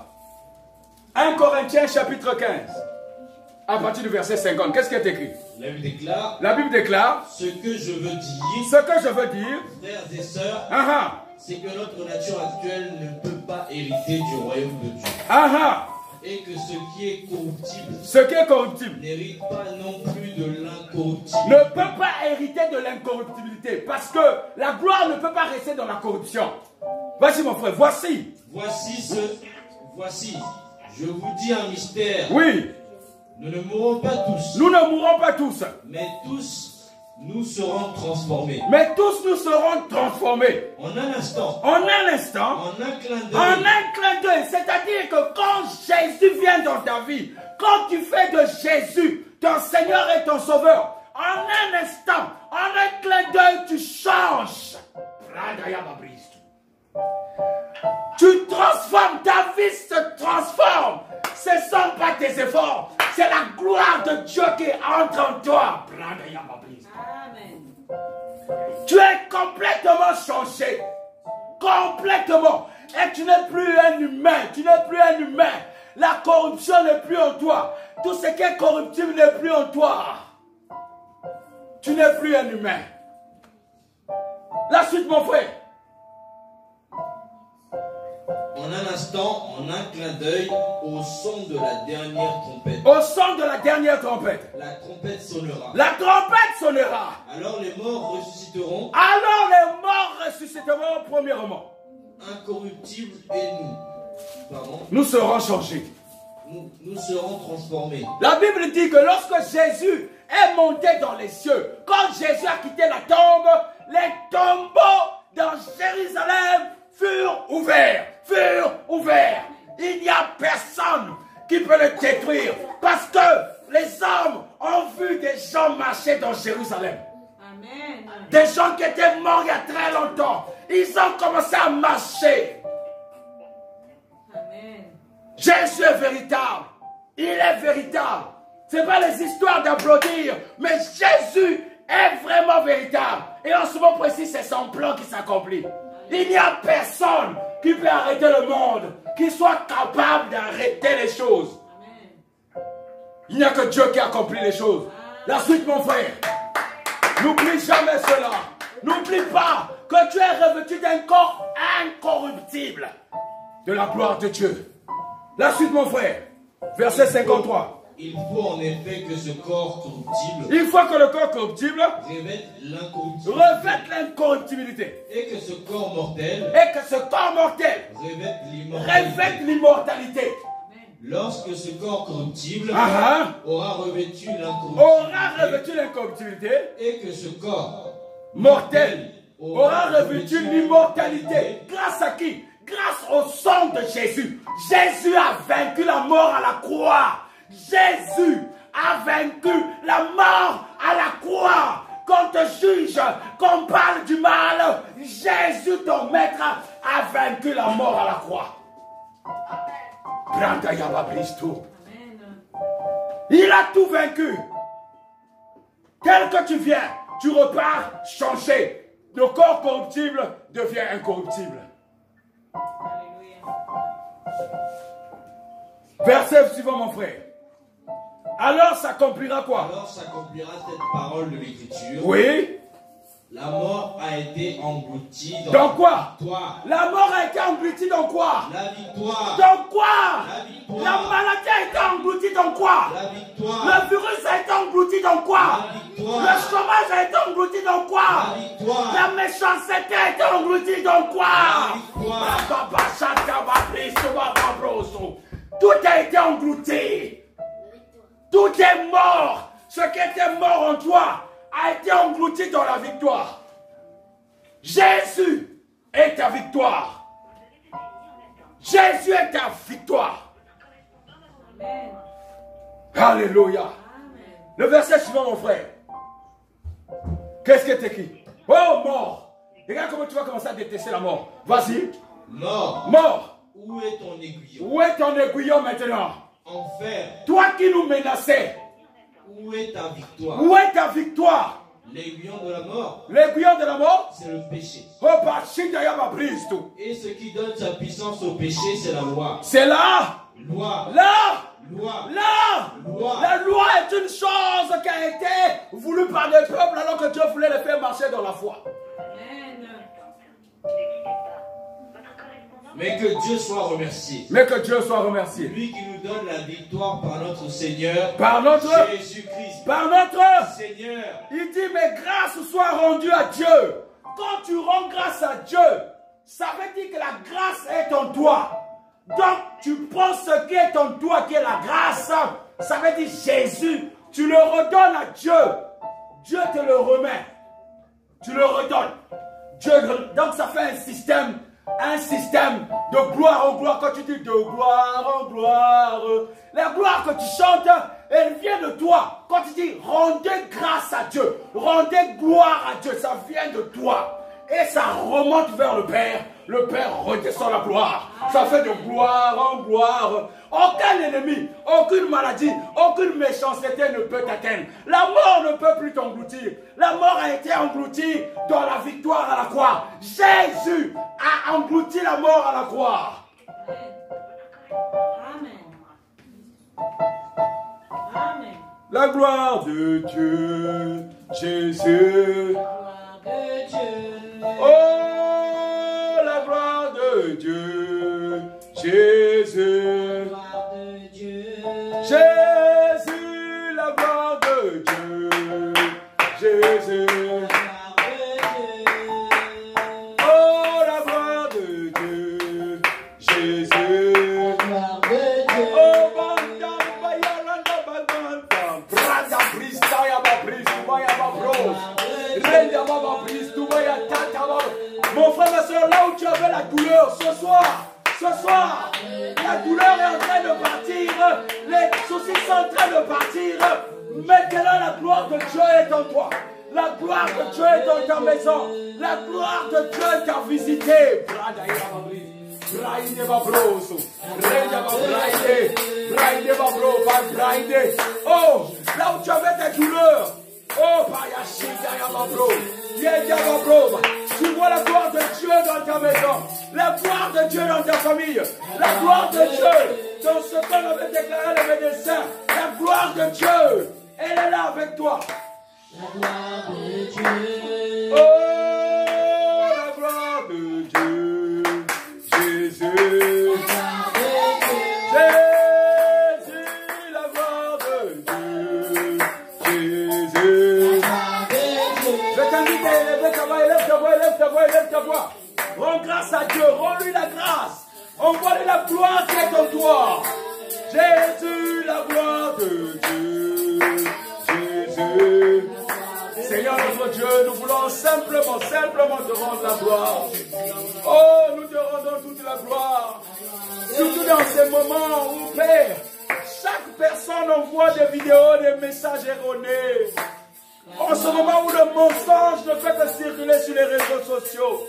S1: 1 Corinthiens chapitre 15. À partir du verset 50. Qu'est-ce qui est écrit?
S3: La Bible déclare.
S1: Ce que je veux dire.
S3: Ce que je veux dire.
S1: Frères et sœurs.
S3: C'est que notre nature actuelle ne peut pas hériter du royaume de Dieu. Et que ce qui est corruptible. N'hérite pas non plus de l'incorruptibilité.
S1: Ne peut pas hériter de l'incorruptibilité. Parce que la gloire ne peut pas rester dans la corruption. Voici mon frère, voici.
S3: Voici, je vous dis un mystère.
S1: Oui.
S3: Nous ne mourrons pas tous.
S1: Nous ne mourrons pas tous.
S3: Mais tous, nous serons transformés.
S1: Mais tous, nous serons transformés.
S3: En un instant.
S1: En un instant.
S3: En un clin d'œil.
S1: En un clin d'œil. C'est-à-dire que quand Jésus vient dans ta vie, quand tu fais de Jésus ton Seigneur et ton Sauveur, en un instant, en un clin d'œil, tu changes. Tu transformes, ta vie se transforme. Ce ne sont pas tes efforts, c'est la gloire de Dieu qui entre en toi. Amen. Tu es complètement changé. Complètement. Et tu n'es plus un humain. Tu n'es plus un humain. La corruption n'est plus en toi. Tout ce qui est corruptible n'est plus en toi. Tu n'es plus un humain. La suite, mon frère.
S3: En un instant, en un clin d'œil, au son de la dernière trompette.
S1: Au son de la dernière trompette.
S3: La trompette sonnera.
S1: La trompette sonnera.
S3: Alors les morts ressusciteront.
S1: Alors les morts ressusciteront premièrement.
S3: Incorruptibles et nous. Pardon.
S1: Nous serons changés.
S3: Nous serons transformés.
S1: La Bible dit que lorsque Jésus est monté dans les cieux, quand Jésus a quitté la tombe, les tombeaux dans Jérusalem furent ouverts. Il n'y a personne qui peut le détruire parce que les hommes ont vu des gens marcher dans Jérusalem. Amen. Des gens qui étaient morts il y a très longtemps. Ils ont commencé à marcher. Amen. Jésus est véritable. Il est véritable. Ce n'est pas les histoires d'applaudir, mais Jésus est vraiment véritable. Et en ce moment précis, c'est son plan qui s'accomplit. Il n'y a personne qui peut arrêter le monde, qui soit capable d'arrêter les choses. Amen. Il n'y a que Dieu qui accomplit les choses. La suite, mon frère. N'oublie jamais cela. N'oublie pas que tu es revêtu d'un corps incorruptible de la gloire de Dieu. La suite, mon frère. Verset 53.
S3: Il faut en effet que ce corps corruptible.
S1: Il faut que le corps corruptible
S3: revête
S1: l'incorruptibilité.
S3: Et que ce corps mortel.
S1: Revête l'immortalité.
S3: Lorsque ce corps corruptible aura revêtu l'incorruptibilité. Et que ce corps
S1: mortel aura revêtu l'immortalité. Grâce à qui? Grâce au sang de Jésus. Jésus a vaincu la mort à la croix. Jésus a vaincu la mort à la croix. Qu'on te juge, qu'on parle du mal, Jésus, ton maître, a vaincu la mort à la croix. Il a tout vaincu. Tel que tu viens, tu repars changé. Le corps corruptible devient incorruptible. Verset suivant, mon frère. Alors s'accomplira quoi?
S3: Alors s'accomplira cette parole de l'Écriture.
S1: Oui.
S3: La mort a été engloutie
S1: dans quoi?
S3: Victoire.
S1: La mort a été engloutie dans quoi?
S3: La victoire.
S1: Dans quoi?
S3: La victoire.
S1: La maladie a été engloutie dans quoi?
S3: La victoire.
S1: Le virus a été englouti dans quoi?
S3: La victoire.
S1: Le chômage a été englouti dans quoi?
S3: La victoire.
S1: La méchanceté a été engloutie dans quoi?
S3: La victoire.
S1: Tout a été englouti. Tout est mort. Ce qui était mort en toi a été englouti dans la victoire. Jésus est ta victoire. Jésus est ta victoire. Amen. Alléluia. Amen. Le verset suivant, mon frère. Qu'est-ce qui est écrit? Oh, mort. Regarde comment tu vas commencer à détester la mort. Vas-y.
S3: Mort,
S1: Mort.
S3: où est ton aiguillon?
S1: Où est ton aiguillon maintenant?
S3: Enfer,
S1: Toi qui nous menaçais.
S3: où est ta victoire?
S1: Où est ta victoire?
S3: L'aiguillon de la mort,
S1: L'aiguillon de la mort?
S3: c'est le péché.
S1: Oh, bah, Shindaya m'a prise tout.
S3: Et ce qui donne sa puissance au péché, c'est la loi.
S1: C'est là.
S3: Loi,
S1: Là.
S3: loi,
S1: Là.
S3: loi.
S1: La loi est une chose qui a été voulue par des peuples alors que Dieu voulait les faire marcher dans la foi.
S3: Mais que Dieu soit remercié.
S1: Mais que Dieu soit remercié.
S3: Lui qui nous donne la victoire par notre Seigneur,
S1: Par notre,
S3: Jésus-Christ.
S1: par notre,
S3: Seigneur,
S1: il dit, mais grâce soit rendue à Dieu. Quand tu rends grâce à Dieu, ça veut dire que la grâce est en toi. Donc, tu prends ce qui est en toi, qui est la grâce. Ça veut dire Jésus, tu le redonnes à Dieu. Dieu te le remet. Tu le redonnes. Dieu, donc, ça fait un système de gloire en gloire. Quand tu dis de gloire en gloire, la gloire que tu chantes, elle vient de toi. Quand tu dis rendez grâce à Dieu, rendez gloire à Dieu, ça vient de toi. Et ça remonte vers le Père. Le Père redescend la gloire. Ça fait de gloire en gloire. Aucun ennemi, aucune maladie, aucune méchanceté ne peut t'atteindre. La mort ne peut plus t'engloutir. La mort a été engloutie dans la victoire à la croix. Jésus a englouti la mort à la croix.
S2: Amen. Amen.
S1: La gloire de Dieu, Jésus.
S2: Gloire de Dieu.
S1: Oh, la gloire de Dieu, Jésus.
S2: Gloire de Dieu.
S1: Jésus, la gloire de Dieu, Jésus.
S2: Gloire de Dieu.
S1: Oh, la gloire de Dieu, Jésus.
S2: Gloire de Dieu.
S1: Oh, bandam, bayalanda, bandam, brada, brista, yaba, bristu, bayaba, bros. Renda, baba, bristu, bayaba, tata, baba. Mon frère, ma soeur, là où tu avais la douleur, ce soir, la douleur est en train de partir, les soucis sont en train de partir. Maintenant, la gloire de Dieu est en toi. La gloire de Dieu est dans ta maison. La gloire de Dieu t'a visité. Oh, là où tu avais tes douleurs. Oh, tu vois la gloire de Dieu dans ta maison, la gloire de Dieu dans ta famille, la gloire de Dieu dans ce qu'on avait déclaré les médecins, la gloire de Dieu, elle est là avec toi.
S2: La gloire de Dieu.
S1: Oh, la gloire de Dieu, Jésus.
S2: Gloire de Dieu.
S1: Jésus, la gloire de Dieu, Jésus.
S2: Gloire de Dieu.
S1: Je t'invite à élever ta voix, élève ta voix, élève ta voix, élève ta voix. Rends grâce à Dieu, rends-lui la grâce. Envoie-lui la gloire qui est en toi. Jésus, la gloire de Dieu, Jésus. Seigneur notre Dieu, nous voulons simplement te rendre la gloire. Oh, nous te rendons toute la gloire. Surtout dans ces moments où, Père, chaque personne envoie des vidéos, des messages erronés. En ce moment où le mensonge ne fait que circuler sur les réseaux sociaux.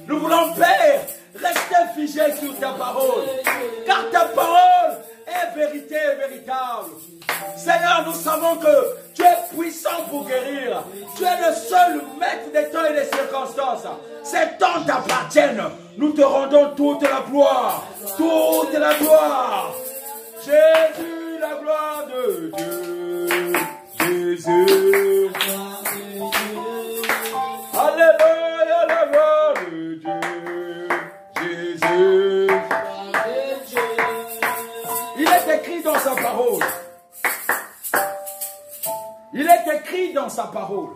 S1: Nous voulons, Père, rester figés sur ta parole. Car ta parole est vérité et véritable. Seigneur, nous savons que tu es puissant pour guérir. Tu es le seul maître des temps et des circonstances. Ces temps t'appartiennent. Nous te rendons toute la gloire. Toute la gloire. Jésus, la gloire de Dieu. Jésus. Alléluia, la gloire de Dieu. Jésus. Il est écrit dans sa parole. Il est écrit dans sa parole.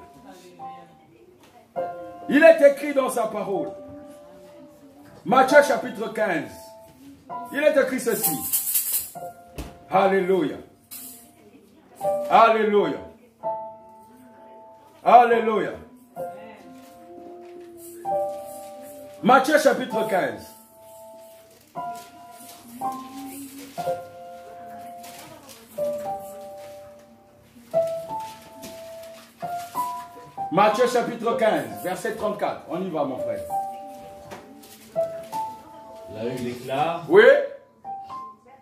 S1: Il est écrit dans sa parole. Matthieu chapitre 15. Il est écrit ceci. Alléluia. Alléluia. Alléluia. Matthieu chapitre 15. Matthieu chapitre 15, verset 34. On y va, mon frère.
S3: La Bible déclare,
S1: Oui,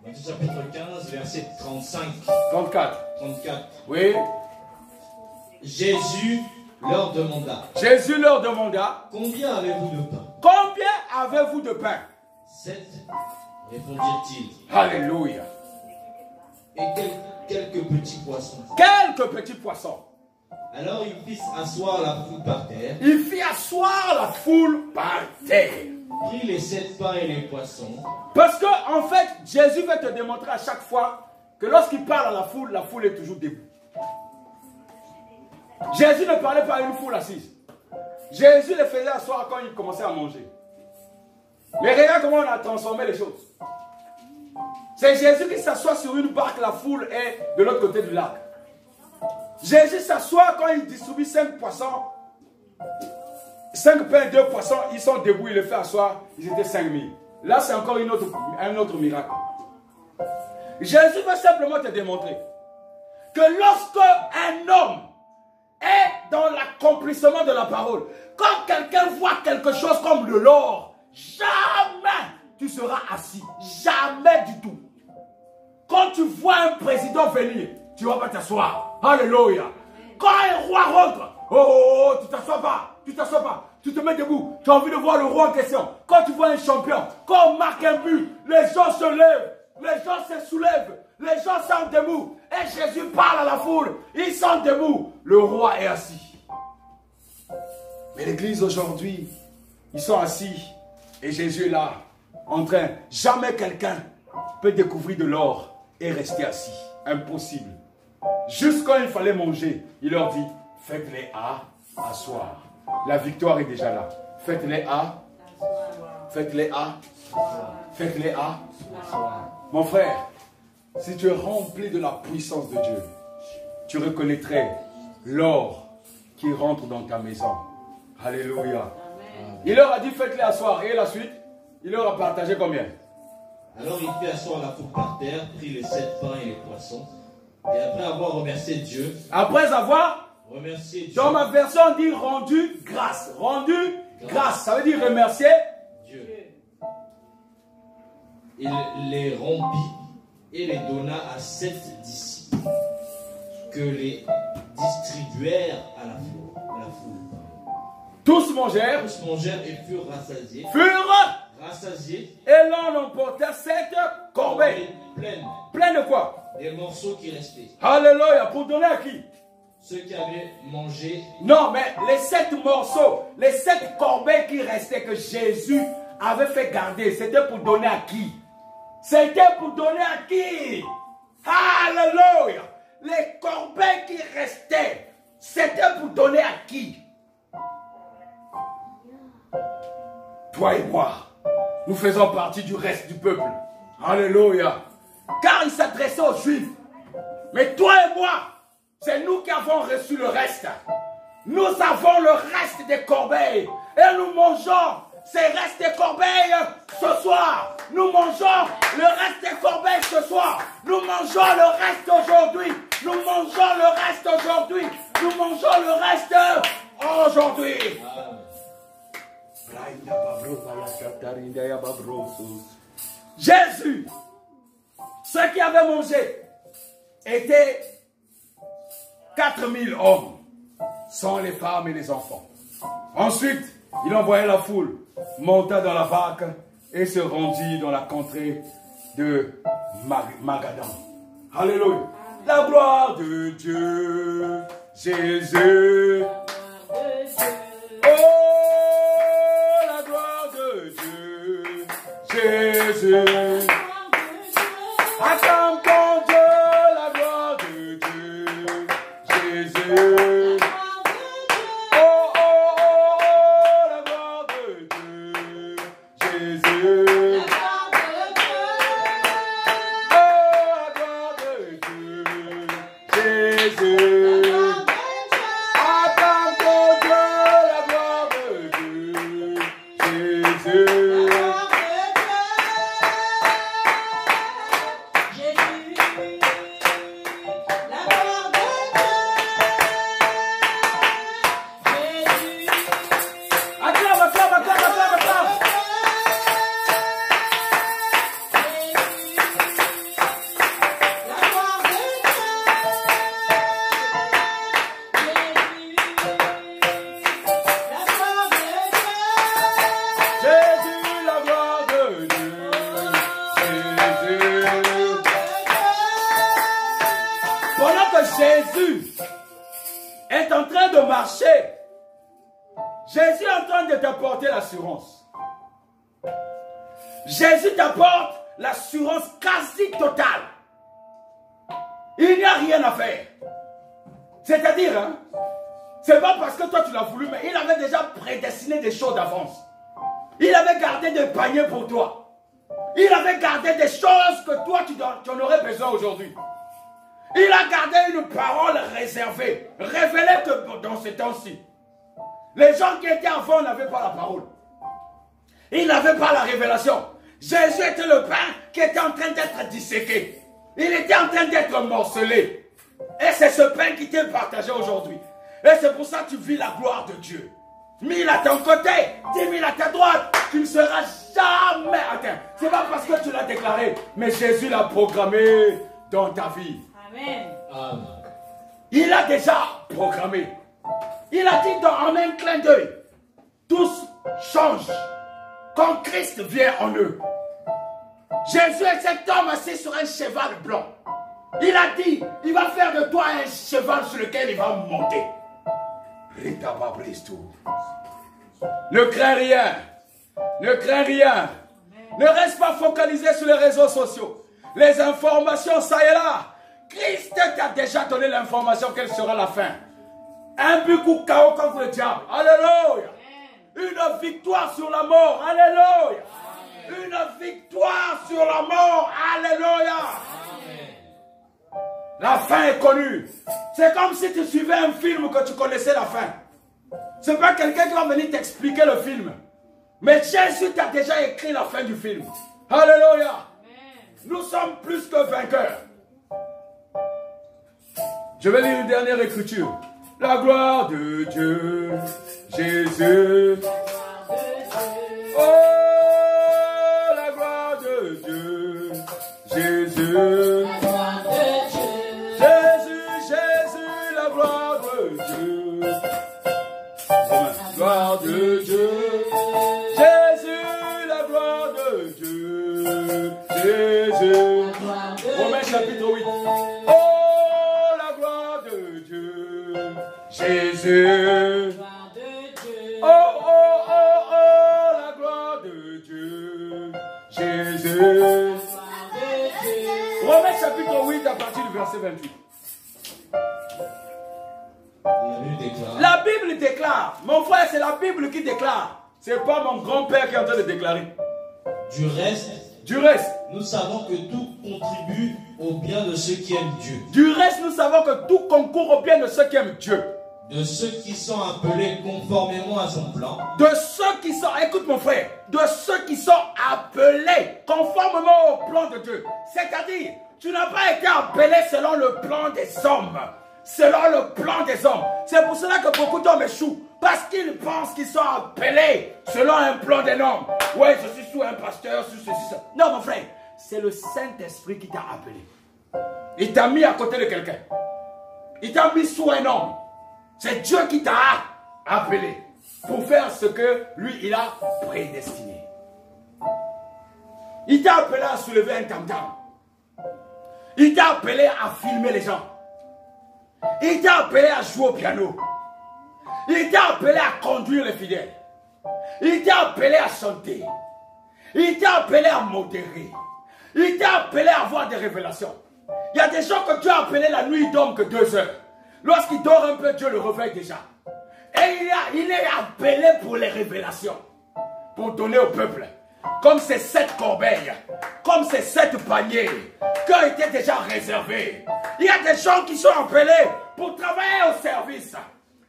S3: Matthieu chapitre 15, verset 35,
S1: 34.
S3: 34.
S1: Oui.
S3: Jésus leur demanda,
S1: Jésus leur demanda,
S3: combien avez-vous de pain?
S1: combien avez-vous de pain?
S3: 7, répondirent-ils.
S1: Alléluia.
S3: Et quelques petits poissons.
S1: Quelques petits poissons.
S3: Alors il fit asseoir la foule par terre,
S1: Il fit asseoir la foule par terre.
S3: prit les 7 pains et les poissons,
S1: Parce que, en fait, Jésus va te démontrer à chaque fois que lorsqu'il parle à la foule est toujours debout. Jésus ne parlait pas à une foule assise. Jésus les faisait asseoir quand ils commençaient à manger. Mais regarde comment on a transformé les choses. C'est Jésus qui s'assoit sur une barque, la foule est de l'autre côté du lac. Jésus s'assoit quand il distribue 5 poissons, 5 pains, 2 poissons, ils sont debout, il les fait asseoir, ils étaient 5000. Là, c'est encore un autre miracle. Jésus veut simplement te démontrer que lorsque un homme est dans l'accomplissement de la parole, quand quelqu'un voit quelque chose comme de l'or, jamais tu seras assis. Jamais du tout. Quand tu vois un président venir, tu ne vas pas t'asseoir. Alléluia. Quand un roi rentre, tu ne t'assois pas. Tu ne t'assois pas. Tu te mets debout. Tu as envie de voir le roi en question. Quand tu vois un champion, quand on marque un but, les gens se lèvent. Les gens se soulèvent. Les gens sont debout. Et Jésus parle à la foule. Ils sont debout. Le roi est assis. Mais l'église aujourd'hui, ils sont assis. Et Jésus est là, en train. Jamais quelqu'un peut découvrir de l'or et rester assis. Impossible. Juste quand il fallait manger, il leur dit, faites-les à asseoir. La victoire est déjà là. Faites-les à. Faites-les à. Faites-les à. Mon frère, si tu es rempli de la puissance de Dieu, tu reconnaîtrais l'or qui rentre dans ta maison. Alléluia. Il leur a dit, faites-les asseoir. Et la suite, il leur a partagé combien?
S3: Alors il fit asseoir la foule par terre, prit les 7 pains et les poissons, et après avoir remercié Dieu,
S1: remercié Dieu. Dans ma version, on dit rendu grâce. Rendu grâce. Ça veut dire remercier
S3: Dieu. Il les rompit et les donna à 7 disciples, que les distribuèrent à la foule.
S1: Tous mangèrent
S3: et furent rassasiés.
S1: Et l'on emporta 7 corbeilles. Pleines de quoi?
S3: Des morceaux qui restaient.
S1: Alléluia. Pour donner à qui?
S3: Ceux qui avaient mangé.
S1: Non, mais les 7 morceaux, les 7 corbeilles qui restaient que Jésus avait fait garder, c'était pour donner à qui? C'était pour donner à qui? Alléluia. Les corbeilles qui restaient, c'était pour donner à qui? Toi et moi, nous faisons partie du reste du peuple. Alléluia. Car il s'adressait aux Juifs. Mais toi et moi, c'est nous qui avons reçu le reste. Nous avons le reste des corbeilles. Et nous mangeons ces restes des corbeilles ce soir. Nous mangeons le reste des corbeilles ce soir. Nous mangeons le reste aujourd'hui. Nous mangeons le reste aujourd'hui. Nous mangeons le reste aujourd'hui. Jésus, ceux qui avaient mangé étaient 4000 hommes, sans les femmes et les enfants. Ensuite, il envoya la foule, monta dans la barque et se rendit dans la contrée de Magadan. Alléluia. La gloire de Dieu, Jésus. Jésus, acclame ton Dieu, la gloire de Dieu, Jésus. Oh, oh, oh, la gloire de Dieu, Jésus. Oh, la gloire de Dieu, Jésus. Acclame ton Dieu, la gloire de Dieu, Jésus. Jésus est en train de marcher. Jésus est en train de t'apporter l'assurance. Jésus t'apporte l'assurance quasi totale. Il n'y a rien à faire. C'est-à-dire, hein, c'est pas parce que toi tu l'as voulu, mais il avait déjà prédestiné des choses d'avance. Il avait gardé des paniers pour toi. Il avait gardé des choses que toi tu en aurais besoin aujourd'hui. Il a gardé une parole réservée, révélée que dans ce temps-ci. Les gens qui étaient avant n'avaient pas la parole. Ils n'avaient pas la révélation. Jésus était le pain qui était en train d'être disséqué. Il était en train d'être morcelé. Et c'est ce pain qui t'est partagé aujourd'hui. Et c'est pour ça que tu vis la gloire de Dieu. 1000 à ton côté, 10 000 à ta droite, tu ne seras jamais atteint. Ce n'est pas parce que tu l'as déclaré, mais Jésus l'a programmé dans ta vie.
S4: Amen.
S3: Amen.
S1: Il a déjà programmé. Il a dit en un clin d'œil, tous changent quand Christ vient en eux. Jésus est cet homme assis sur un cheval blanc. Il a dit, il va faire de toi un cheval sur lequel il va monter. Ne crains rien. Ne crains rien. Ne reste pas focalisé sur les réseaux sociaux. Les informations, ça et là. Christ t'a déjà donné l'information quelle sera la fin. Un but coup KO contre le diable. Alléluia. Une victoire sur la mort. Alléluia. Une victoire sur la mort. Alléluia. La fin est connue. C'est comme si tu suivais un film que tu connaissais la fin. Ce n'est pas quelqu'un qui va venir t'expliquer le film. Mais Jésus t'a déjà écrit la fin du film. Alléluia. Nous sommes plus que vainqueurs. Je vais lire une dernière écriture. La gloire de Dieu, Jésus. Oh, la gloire de Dieu, Jésus. Jésus, la gloire de Dieu. Gloire de Dieu. Jésus, la gloire de Dieu. Jésus. Romains chapitre 8. Oh, la gloire de Dieu. Jésus. Oh, oh, oh, oh, la gloire de Dieu. Jésus. Romains chapitre 8 à partir du verset 28. La Bible déclare. Mon frère, c'est la Bible qui déclare. C'est pas mon grand-père qui est en train de déclarer.
S3: Du reste, nous savons que tout contribue au bien de ceux qui aiment Dieu.
S1: Du reste, nous savons que tout concourt au bien de ceux qui aiment Dieu.
S3: De ceux qui sont appelés conformément à son plan.
S1: De ceux qui sont, écoute mon frère, de ceux qui sont appelés conformément au plan de Dieu. C'est-à-dire, tu n'as pas été appelé selon le plan des hommes. Selon le plan des hommes. C'est pour cela que beaucoup d'hommes échouent. Parce qu'ils pensent qu'ils sont appelés selon un plan d'un homme. Ouais, je suis sous un pasteur, sous ceci, ça. Non, mon frère, c'est le Saint-Esprit qui t'a appelé. Il t'a mis à côté de quelqu'un. Il t'a mis sous un homme. C'est Dieu qui t'a appelé pour faire ce que lui, il a prédestiné. Il t'a appelé à soulever un tam-tam. Il t'a appelé à filmer les gens. Il t'a appelé à jouer au piano. Il t'a appelé à conduire les fidèles. Il t'a appelé à chanter. Il t'a appelé à modérer. Il t'a appelé à avoir des révélations. Il y a des gens que Dieu a appelés la nuit, ils dorment que 2 heures. Lorsqu'il dort un peu, Dieu le réveille déjà. Et il est appelé pour les révélations. Pour donner au peuple. Comme ces 7 corbeilles. Comme ces 7 paniers. Qui ont été déjà réservés. Il y a des gens qui sont appelés pour travailler au service.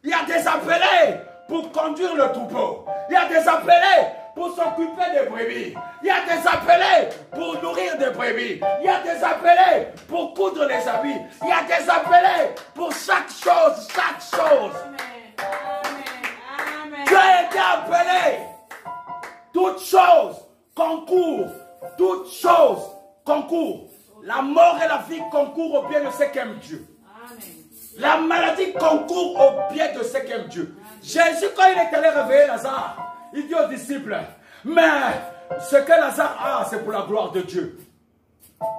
S1: Il y a des appelés pour conduire le troupeau. Il y a des appelés pour s'occuper des brebis. Il y a des appelés pour nourrir des brebis. Il y a des appelés pour coudre les habits. Il y a des appelés pour chaque chose, chaque chose. Tu as été appelé. Toutes choses concourent. Toutes choses concourent. La mort et la vie concourent au bien de ceux qui aiment Dieu. La maladie concourt au bien de ceux qui aiment Dieu. Jésus, quand il est allé réveiller Lazare, il dit aux disciples, mais ce que Lazare a, c'est pour la gloire de Dieu.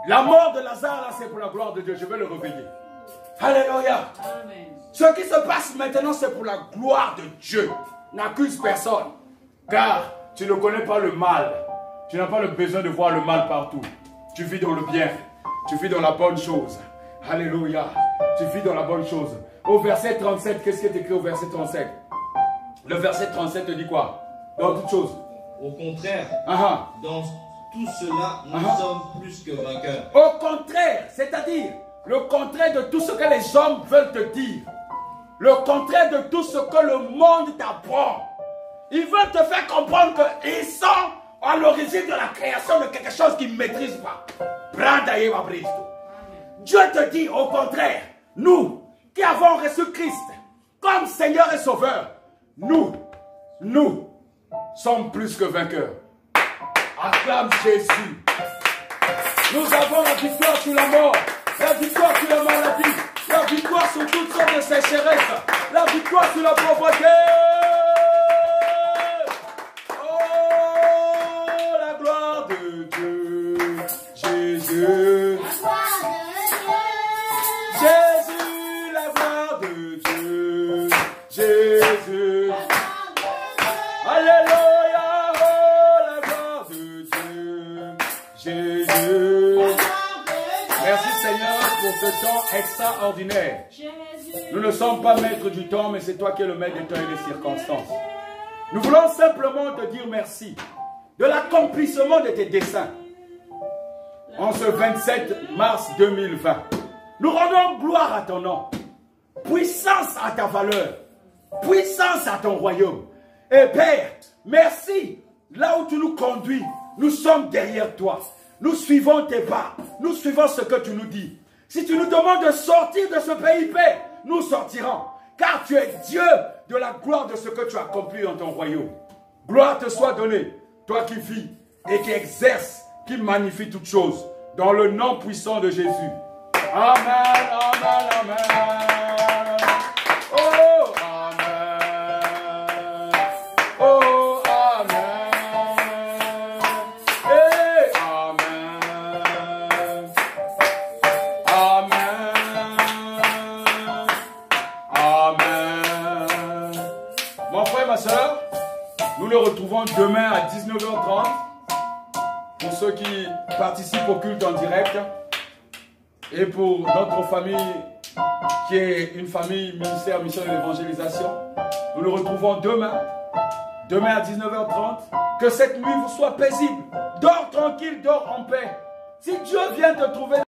S1: La mort de Lazare, là, c'est pour la gloire de Dieu. Je vais le réveiller. Alléluia.
S2: Amen.
S1: Ce qui se passe maintenant, c'est pour la gloire de Dieu. N'accuse personne. Car tu ne connais pas le mal. Tu n'as pas le besoin de voir le mal partout. Tu vis dans le bien. Tu vis dans la bonne chose. Alléluia. Tu vis dans la bonne chose. Au verset 37, qu'est-ce qui est écrit au verset 37? Le verset 37 te dit quoi? Dans toute chose.
S3: Au contraire, dans tout cela, nous sommes plus que vainqueurs.
S1: Au contraire, c'est-à-dire le contraire de tout ce que les hommes veulent te dire. Le contraire de tout ce que le monde t'apprend. Ils veulent te faire comprendre qu'ils sont à l'origine de la création de quelque chose qu'ils ne maîtrisent pas. Dieu te dit au contraire, nous qui avons reçu Christ comme Seigneur et Sauveur, nous sommes plus que vainqueurs. Acclame Jésus. Nous avons la victoire sur la mort, la victoire sur la maladie, la victoire sur toutes sortes de sécheresses, la victoire sur la pauvreté. Oh, la gloire de Dieu, Jésus. Jésus, la gloire de Dieu, Jésus. Alléluia, oh, la gloire de Dieu, Jésus. Merci Seigneur pour ce temps extraordinaire. Nous ne sommes pas maîtres du temps, mais c'est toi qui es le maître des temps et des circonstances. Nous voulons simplement te dire merci de l'accomplissement de tes desseins en ce 27 mars 2020. Nous rendons gloire à ton nom, puissance à ta valeur, puissance à ton royaume. Et Père, merci, là où tu nous conduis, nous sommes derrière toi. Nous suivons tes pas, nous suivons ce que tu nous dis. Si tu nous demandes de sortir de ce pays, Père, nous sortirons. Car tu es Dieu de la gloire de ce que tu as accompli dans ton royaume. Gloire te soit donnée, toi qui vis et qui exerces, qui magnifie toutes choses, dans le nom puissant de Jésus. Amen, amen, amen. Oh, amen. Oh, amen. Hey, amen. Amen. Amen. Mon frère, ma soeur, nous nous retrouvons demain à 19h30 pour ceux qui participent au culte en direct. Et pour notre famille, qui est une famille ministère, mission et l'évangélisation, nous nous retrouvons demain à 19h30. Que cette nuit vous soit paisible. Dors tranquille, dors en paix. Si Dieu vient te trouver